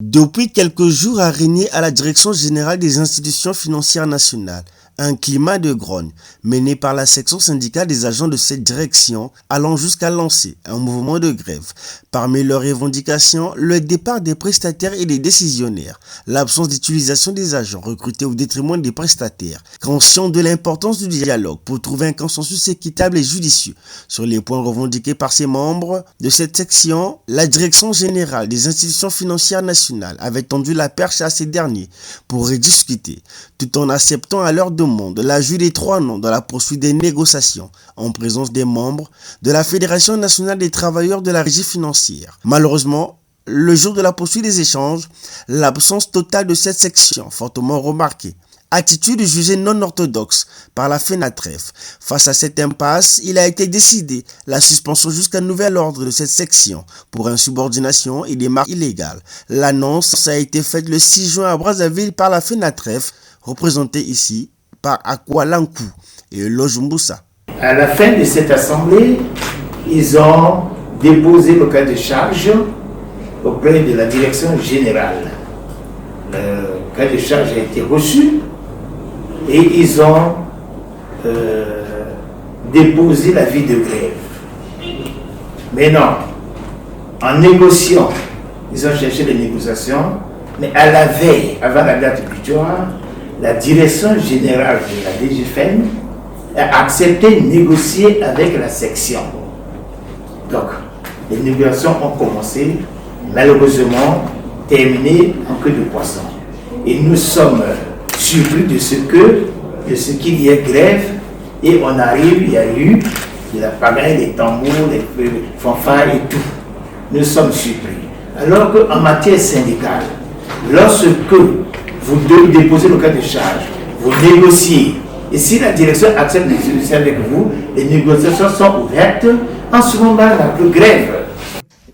Depuis quelques jours a régné à la Direction générale des institutions financières nationales un climat de grogne mené par la section syndicale des agents de cette direction allant jusqu'à lancer un mouvement de grève. Parmi leurs revendications, le départ des prestataires et des décisionnaires, l'absence d'utilisation des agents recrutés au détriment des prestataires, conscient de l'importance du dialogue pour trouver un consensus équitable et judicieux sur les points revendiqués par ses membres de cette section. La Direction générale des institutions financières nationales avait tendu la perche à ces derniers pour rediscuter, tout en acceptant à leur demande l'ajout des 3 noms dans la poursuite des négociations en présence des membres de la Fédération nationale des travailleurs de la régie financière. Malheureusement, le jour de la poursuite des échanges, l'absence totale de cette section fortement remarquée. Attitude jugée non orthodoxe par la FENATREF. Face à cette impasse, il a été décidé la suspension jusqu'à nouvel ordre de cette section pour insubordination et démarche illégale. L'annonce a été faite le 6 juin à Brazzaville par la FENATREF, représentée ici par Akwalankou et Lojumbusa. À la fin de cette assemblée, ils ont déposé le cas de charge auprès de la direction générale. Le cas de charge a été reçu et ils ont déposé l'avis de grève. Mais non, en négociant, ils ont cherché les négociations, mais à la veille, avant la date butoir, la direction générale de la DGFN a accepté de négocier avec la section. Donc, les négociations ont commencé, malheureusement terminées en queue de poisson. Et nous sommes surpris de ce qu'il y ait grève, et on arrive, il y a eu de la pagaille, les tambours, les fanfares et tout. Nous sommes surpris. Alors qu'en matière syndicale, lorsque vous déposez le cas de charge, vous négociez. Et si la direction accepte de négocier avec vous, les négociations sont ouvertes. En ce moment, il n'y a plus grève.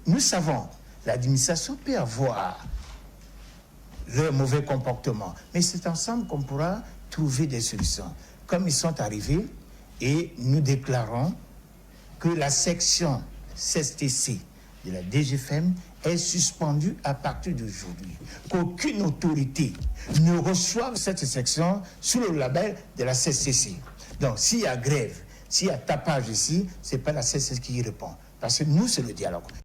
Nous savons, l'administration peut avoir leur mauvais comportement, mais c'est ensemble qu'on pourra trouver des solutions. Comme ils sont arrivés, et nous déclarons que la section CSTC de la DGFM est suspendue à partir d'aujourd'hui. Qu'aucune autorité ne reçoive cette section sous le label de la CSTC. Donc, s'il y a grève, s'il y a tapage ici, ce n'est pas la CSTC qui répond. Parce que nous, c'est le dialogue.